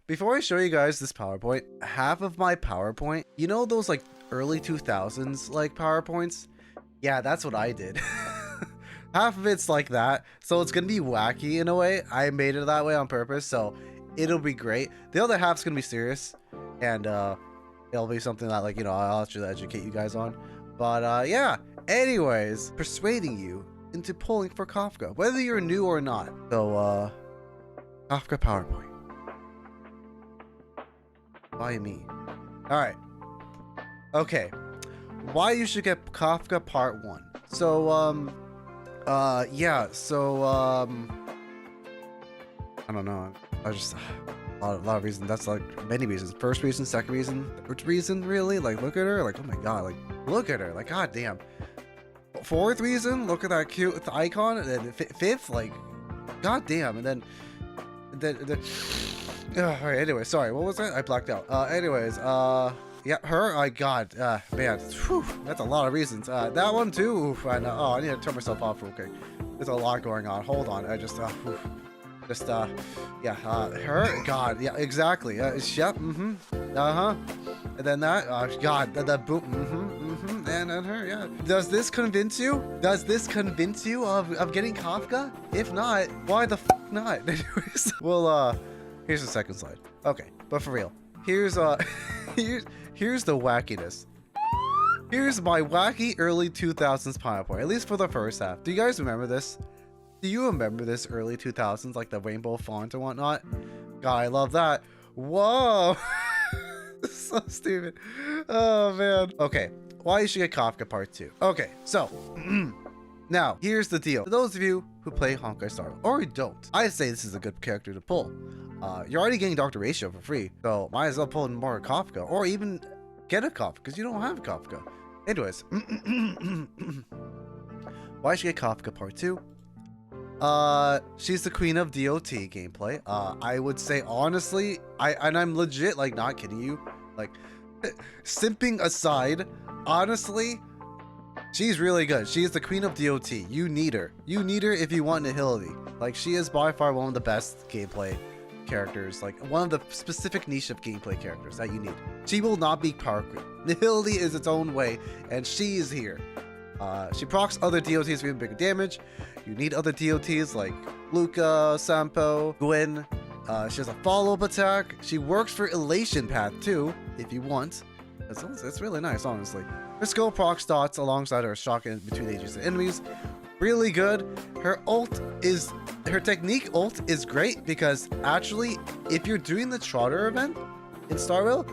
before I show you guys this PowerPoint, half of my PowerPoint, you know those like early 2000s like PowerPoints? Yeah, that's what I did. Half of it's like that, so it's gonna be wacky in a way. I made it that way on purpose, so it'll be great. The other half's gonna be serious, and it'll be something that, like, you know, I'll actually educate you guys on. But yeah, anyways, persuading you into pulling for Kafka, whether you're new or not. So Kafka PowerPoint by me. All right, okay, why you should get Kafka part 1. So yeah, so I don't know, I just a lot of reasons. That's like many reasons. First reason, second reason, third reason, really. Like, look at her, like, oh my god, like, look at her, like, god damn. Fourth reason, look at that cute icon. And then fifth, like, god damn. And then alright, anyway, sorry, what was that? I blacked out. Anyways, yeah, her, god, man, whew, that's a lot of reasons. That one too, oof, I know. Oh, I need to turn myself off real quick. There's a lot going on. Hold on, I just, yeah, her, god, yeah, exactly. Yep, and then that, god, that boom, and her, yeah. Does this convince you? Does this convince you of getting Kafka? If not, why the f not? Anyways, well, here's the second slide. Okay, but for real, here's here's the wackiness. Here's my wacky early 2000s PowerPoint, at least for the first half. Do you guys remember this? Do you remember this early 2000s, like the rainbow font and whatnot? God, I love that. Whoa. So stupid. Oh, man. Okay, why you should get Kafka part 2. Okay, so now here's the deal. For those of you who play Honkai Star Rail, or who don't, I say this is a good character to pull. You're already getting Dr. Ratio for free, so might as well pull in more Kafka, or even get a Kafka, because you don't have Kafka. Anyways, why should you get Kafka part 2? She's the queen of DOT gameplay. I would say honestly, I'm legit, like, not kidding you, like, simping aside, honestly, she's really good. She is the queen of DOT. You need her. You need her if you want Nihility. Like, she is by far one of the best gameplay characters, like one of the specific niche of gameplay characters that you need. She will not be power creep. Nihility is its own way, and she is here. She procs other DOTs for even bigger damage. You need other DOTs like Luca, Sampo, Gwen. She has a follow-up attack. She works for Elation Path too, if you want. It's really nice, honestly. Her skill procs dots alongside her shock in between agents and enemies. Really good. Her technique ult is great because actually, if you're doing the Trotter event in Star Rail,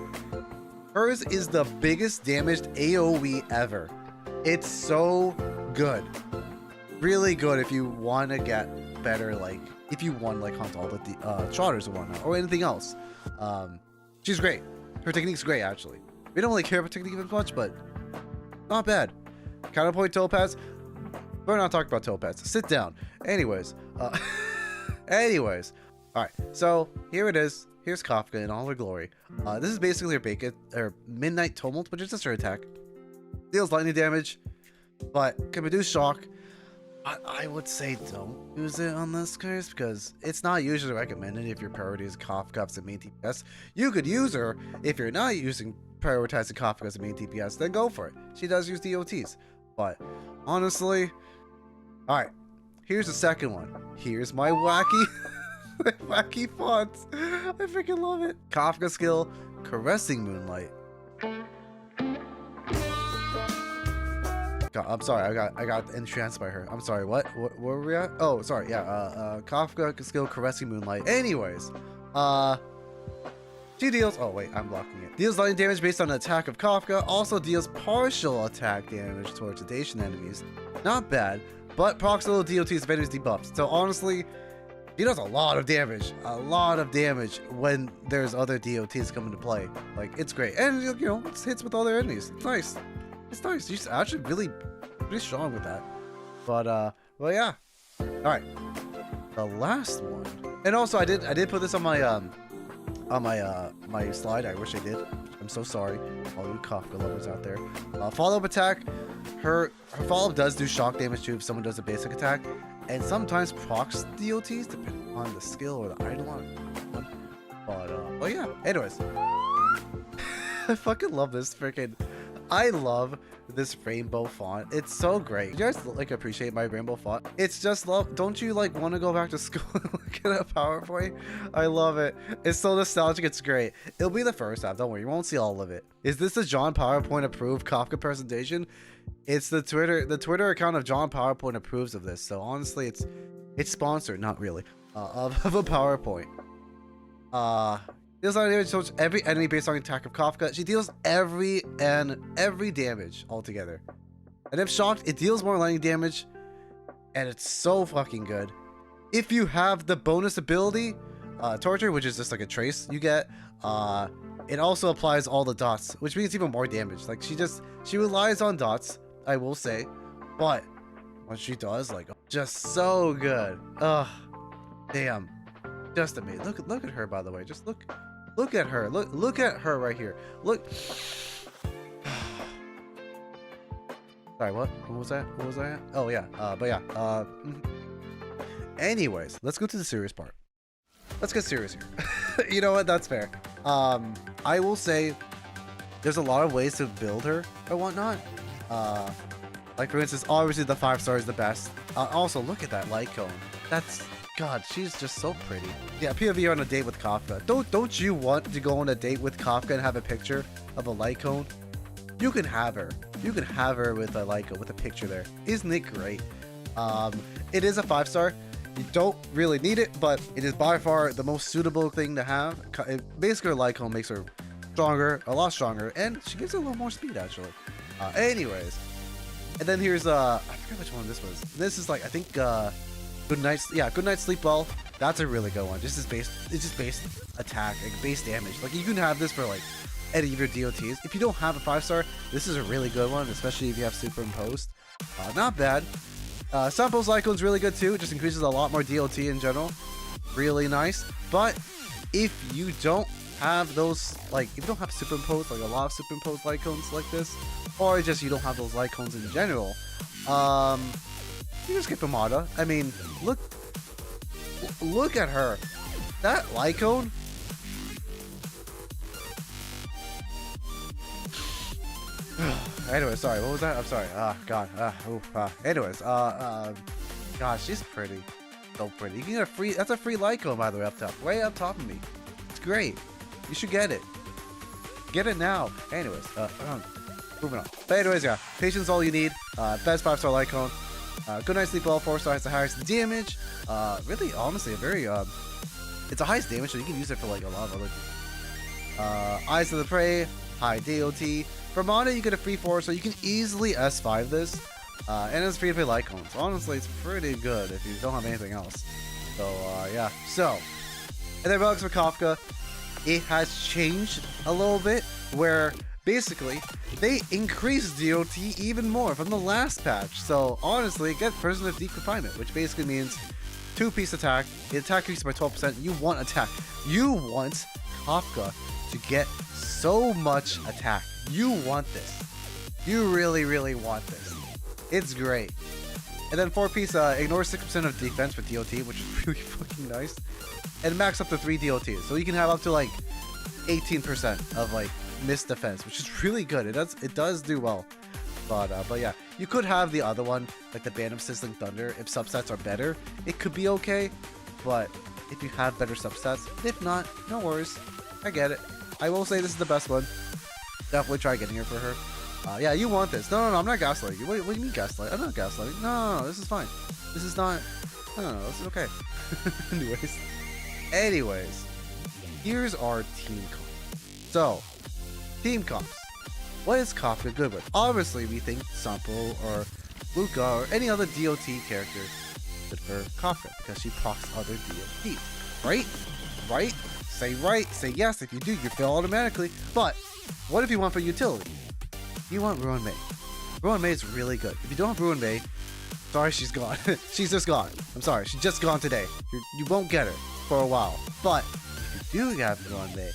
hers is the biggest damaged AoE ever. It's so good. Really good if you want to get better, like, if you want, like, hunt all the Trotters and whatnot, or anything else. She's great. Her technique's great, actually. We don't really care about technique as much, but not bad. Counterpoint Topaz. We're not talking about Topaz. Sit down. Anyways, anyways. All right, so here it is. Here's Kafka in all her glory. This is basically her Midnight Tumult, which is just her attack. Deals lightning damage, but can reduce shock. I would say don't use it on this case because it's not usually recommended if your priority is Kafka as a main DPS. You could use her if you're not prioritizing Kafka as a main DPS, then go for it. She does use DOTs, but honestly, all right, here's the second one. Here's my wacky wacky fonts. I freaking love it. Kafka skill, Caressing Moonlight. God, I'm sorry, I got entranced by her. I'm sorry, what where were we at? Oh, sorry, yeah, Kafka skill, Caressing Moonlight. Anyways, she deals, oh wait, I'm blocking it. Deals lightning damage based on an attack of Kafka, also deals partial attack damage towards sedation enemies. Not bad, but procs little DOTs if enemies debuffed. So honestly, he does a lot of damage when there's other DOTs come into play. Like, it's great, and you know, it hits with all their enemies. It's nice. It's nice. She's actually pretty strong with that. But well, yeah. All right, the last one. And also, I did put this on my my slide. I wish I did. I'm so sorry, all you Kafka lovers out there. Follow-up attack. Her follow-up does do shock damage too if someone does a basic attack, and sometimes procs DOTs depending on the skill or the item on. But Oh yeah. Anyways, I fucking love this freaking. I love this rainbow font. It's so great. You guys like appreciate my rainbow font? It's just love. Don't you like want to go back to school and look at a PowerPoint? I love it. It's so nostalgic. It's great. It'll be the first half. Don't worry. You won't see all of it. Is this the John PowerPoint approved Kafka presentation? It's the Twitter account of John PowerPoint approves of this. So honestly, it's sponsored, not really, of a PowerPoint. Deals on damage to every enemy based on attack of Kafka. She deals every damage altogether. And if shocked, it deals more lightning damage. And it's so fucking good. If you have the bonus ability, Torture, which is just like a trace you get, it also applies all the dots, which means even more damage. Like she relies on dots, I will say. But what she does, like, just so good. Ugh. Damn. Just amazing. Look at her, by the way. Just look at her. Look at her right here. Look. Sorry, what was that? What was that? Oh yeah. But yeah. Anyways, let's go to the serious part. Let's get serious here. You know what? That's fair. I will say there's a lot of ways to build her or whatnot. Like for instance, obviously the 5-star is the best. Also, look at that light cone. That's God, she's just so pretty. Yeah, POV on a date with Kafka. Don't you want to go on a date with Kafka and have a picture of a light cone? You can have her. You can have her with a light cone with a picture there. Isn't it great? It is a 5-star. You don't really need it, but it is by far the most suitable thing to have. Basically, her light cone makes her stronger, a lot stronger, and she gives her a little more speed actually. Anyways, and then here's I forget which one this was. This is like I think Good night sleep well. That's a really good one. It's just base attack, like base damage. Like you can have this for like any of your DOTs. If you don't have a 5-star, this is a really good one, especially if you have superimposed. Not bad. Sample's Lycon's really good too. It just increases a lot more DOT in general. Really nice. But if you don't have those, like if you don't have superimposed, like a lot of superimposed Lycons like this, or just you don't have those Lycons in general, you just skip Amada. I mean, look at her. That Lycon. Anyway, sorry. What was that? I'm sorry. God. Anyways, God, she's pretty. So pretty. You can get a free. That's a free Lycon, by the way, up top, way up top of me. It's great. You should get it. Get it now. Anyways, moving on. But anyways, yeah, patience is all you need. Best 5-star Lycon. Good night sleep well. 4-star has the highest damage. Really, honestly, a very it's the highest damage, so you can use it for like a lot of other things. Eyes of the Prey, high DOT. For Mana, you get a free 4, so you can easily S5 this. And it's free to play Lycons. Honestly, it's pretty good if you don't have anything else. So yeah. So, and then Relics for Kafka. It has changed a little bit, where basically they increased DOT even more from the last patch. So honestly, get Prison of Deep Confinement, which basically means 2-piece attack. The attack increases by 12%. You want attack. You want Kafka to get so much attack. You want this. You really, really want this. It's great. And then 4-piece ignores 6% of defense for DOT, which is really fucking nice. And max up to 3 DOTs. So you can have up to like 18% of like missed defense, which is really good. It does do well. But yeah, you could have the other one, like the Band of Sizzling Thunder. If substats are better, it could be okay. But if you have better substats, if not, no worries. I get it. I will say this is the best one. Definitely try getting her for her. Yeah, you want this. No, I'm not gaslighting you. What do you mean gaslight? I'm not gaslighting. No, this is fine. This is not. No, this is okay. Anyways, here's our team comp. So, team comps. What is Kafka good with? Obviously, we think Sampo or Luca or any other DOT character good for Kafka because she procs other DOTs. Right? Right? Say right. Say yes. If you do, you fail automatically. But what if you want for utility? You want Ruin May. Ruin May is really good. If you don't have Ruin May, sorry, she's gone. She's just gone. I'm sorry, she's just gone today. You won't get her for a while. But if you do have Ruin May,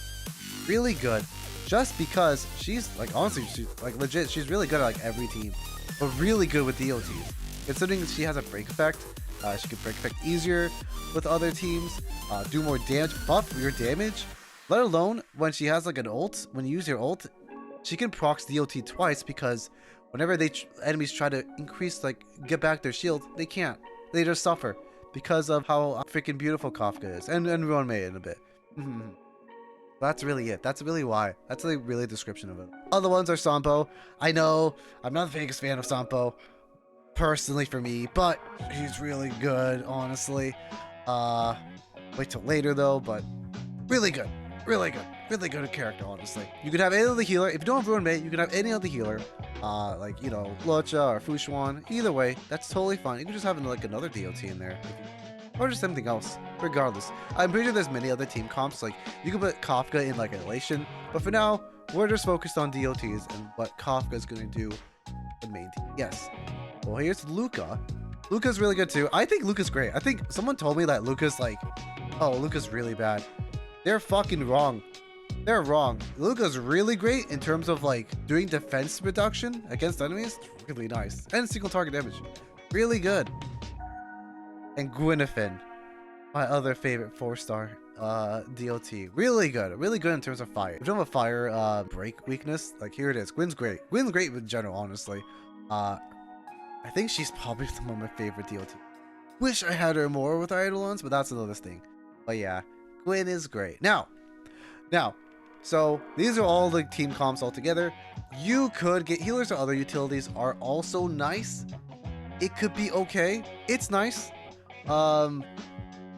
really good. Just because she's like, honestly, she's like legit. She's really good at like every team, but really good with DOTs. Considering she has a break effect, she can break effect easier with other teams. Do more damage, buff your damage. Let alone when she has like an ult. When you use your ult, she can proc DOT twice because whenever enemies try to increase, like, get back their shield, they can't. They just suffer because of how freaking beautiful Kafka is, and everyone made it in a bit. That's really it. That's really why. That's like really a description of it. Other ones are Sampo. I know I'm not the biggest fan of Sampo, personally for me, but he's really good, honestly. Wait till later though, but really good. Really good. Really good character, honestly. You could have any other healer. If you don't have Ruin Mate, you can have any other healer. Like, you know, Locha or Fushuan. Either way, that's totally fine. You can just have like another DOT in there. Or just something else. Regardless. I'm pretty sure there's many other team comps. Like, you can put Kafka in like Elation. But for now, we're just focused on DOTs and what Kafka is going to do the main team. Yes. Well, here's Luca. Luca's really good too. I think Luca's great. I think someone told me that Luca's like, oh, Luca's really bad. They're fucking wrong. They're wrong. Luca's really great in terms of like doing defense reduction against enemies. It's really nice. And single target damage. Really good. And Gwynethyn, my other favorite 4-star DOT. Really good. Really good in terms of fire. If you don't have a fire break weakness, like here it is. Gwyn's great. Gwyn's great in general, honestly. I think she's probably one of my favorite DOT. Wish I had her more with Eidolons, but that's another thing. But yeah. Gwyn is great. Now, so these are all the team comps all together. You could get healers or other utilities are also nice. It could be okay. It's nice.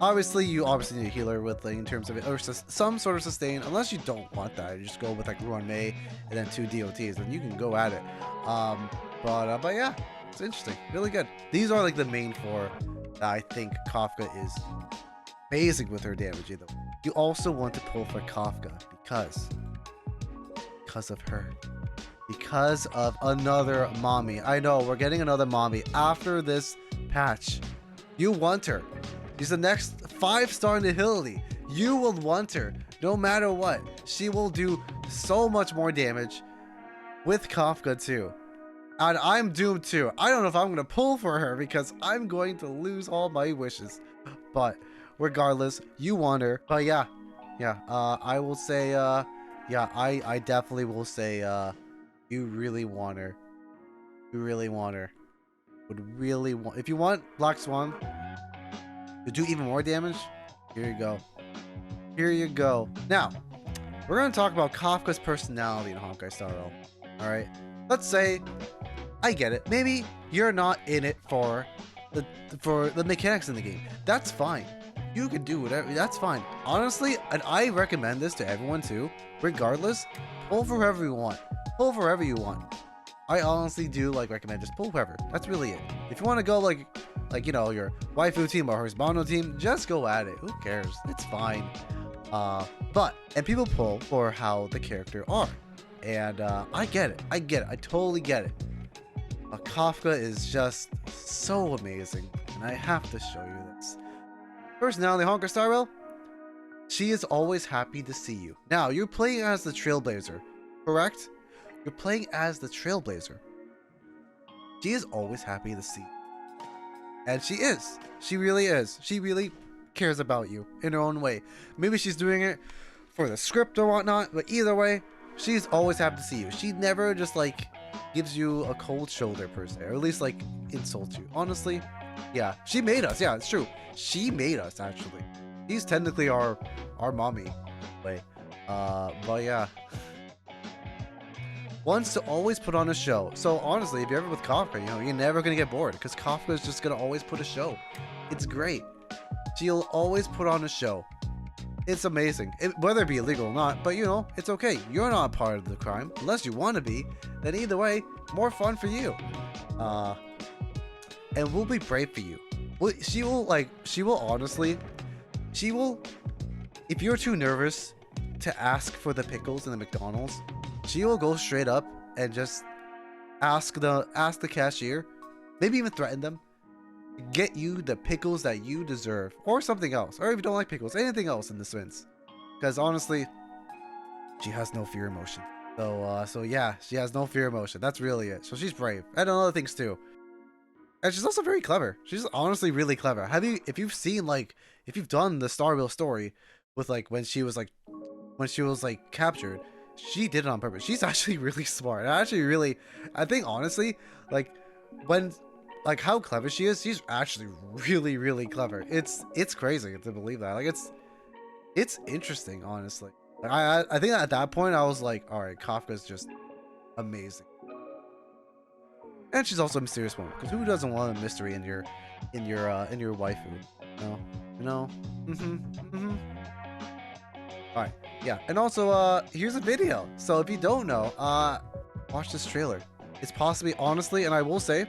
Obviously you need a healer with like in terms of it, or some sort of sustain. Unless you don't want that, you just go with like Ruan Mei and then 2 DOTs, and you can go at it. But yeah, it's interesting. Really good. These are like the main 4 that I think Kafka is amazing with her damage. Either you also want to pull for Kafka because of her, because of another mommy. I know we're getting another mommy after this patch. You want her. She's the next 5-star Nihility. You will want her no matter what. She will do so much more damage with Kafka too. And I'm doomed too. I don't know if I'm gonna pull for her because I'm going to lose all my wishes. But regardless, you want her. But yeah, I will say, I definitely will say, you really want her. You really want her. Would really want. If you want blackswan to do even more damage, here you go. Here you go. Now, we're gonna talk about Kafka's personality in Honkai Star Rail. All right. Let's say, I get it. Maybe you're not in it for the mechanics in the game. That's fine. You can do whatever. That's fine. Honestly, and I recommend this to everyone too. Regardless, pull for whoever you want. Pull for whoever you want. I honestly do like recommend just pull whoever. That's really it. If you want to go like you know, your waifu team or husbando team, just go at it. Who cares? It's fine. And people pull for how the character are. And I get it. I totally get it. Kafka is just so amazing. And I have to show you this. Personality Honkai Star Rail. She is always happy to see you. Now, you're playing as the Trailblazer, correct? You're playing as the Trailblazer. She is always happy to see you. And she is. She really is. She really cares about you in her own way. Maybe she's doing it for the script or whatnot, but either way, she's always happy to see you. She never just like gives you a cold shoulder per se, or at least like insults you. Honestly, yeah, she made us. Yeah, it's true. She made us actually. She's technically our mommy. But yeah. Wants to always put on a show. So honestly, if you're ever with Kafka, you know, you're never gonna get bored because Kafka is just gonna always put a show. It's great. She'll always put on a show. It's amazing, whether it be illegal or not, but you know, it's okay. You're not a part of the crime, unless you want to be, then either way, more fun for you. And we'll be brave for you. She will honestly, if you're too nervous to ask for the pickles in the McDonald's, she will go straight up and just ask the cashier, maybe even threaten them, get you the pickles that you deserve, or something else, or if you don't like pickles, anything else in the sense. Because honestly, she has no fear emotion. So yeah, she has no fear emotion. That's really it. So she's brave, and other things too. And she's also very clever. She's honestly really clever. If you've seen if you've done the Star Rail story with like when she was like when she was like captured, she did it on purpose. She's actually really smart. I think honestly, like when, like how clever she is, she's actually really, really clever. It's crazy to believe that. Like it's interesting, honestly. Like, I think at that point I was like, all right, Kafka's just amazing. And she's also a mysterious woman, because who doesn't want a mystery in your waifu? All right, yeah. And also, here's a video. So if you don't know, watch this trailer. It's possibly, honestly, and I will say,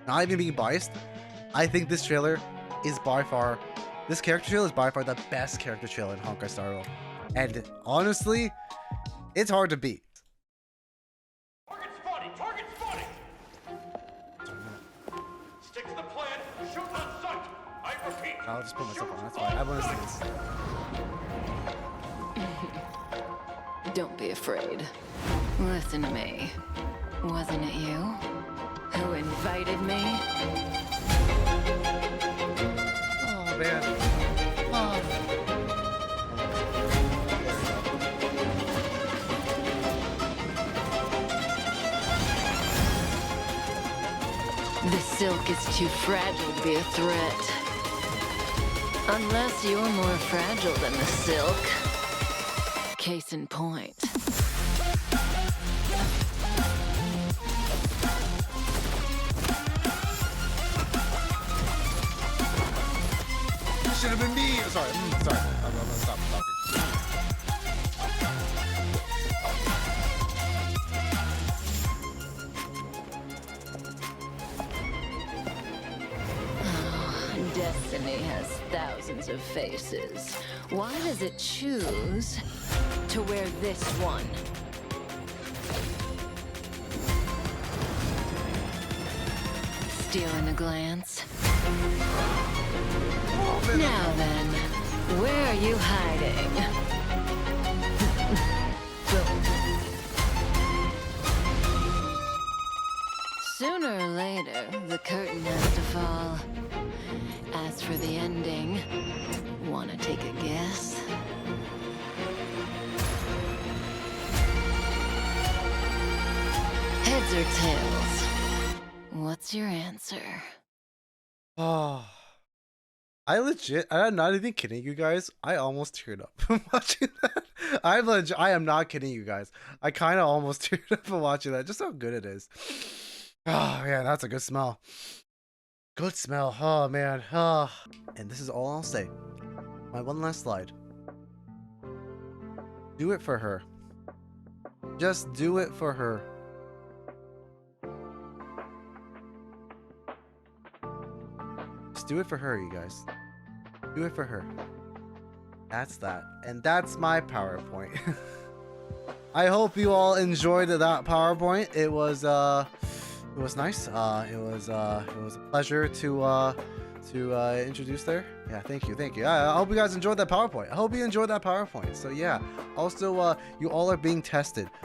not even being biased, I think this trailer is by far, this character trailer is by far the best character trailer in Honkai Star Rail. And honestly, it's hard to beat. Target spotted! Target spotted! Stick to the plan. Shoot on sight. I repeat. I'll just put myself on. That's fine. I want to see this. Don't be afraid. Listen to me. Wasn't it you who invited me? Oh man. Oh. The silk is too fragile to be a threat. Unless you're more fragile than the silk. Case in point. Should have been me. Sorry. Sorry. I'm gonna stop talking. Destiny has thousands of faces. Why does it choose to wear this one? Stealing a glance? Now then, where are you hiding? Sooner or later, the curtain has to fall. As for the ending, wanna take a guess? Heads or tails? What's your answer? Oh. I'm not even kidding you guys. I almost teared up watching that. I am not kidding you guys. I kind of almost teared up watching that. Just how good it is. Oh man, that's a good smell. Good smell. Oh man. Oh. And this is all I'll say. My one last slide. Do it for her. Just do it for her. Just do it for her, you guys. Do it for her. That's that. And that's my PowerPoint. I hope you all enjoyed that PowerPoint. It was nice. It was a pleasure to introduce there. Yeah, thank you. I hope you guys enjoyed that PowerPoint. So yeah. Also, you all are being tested.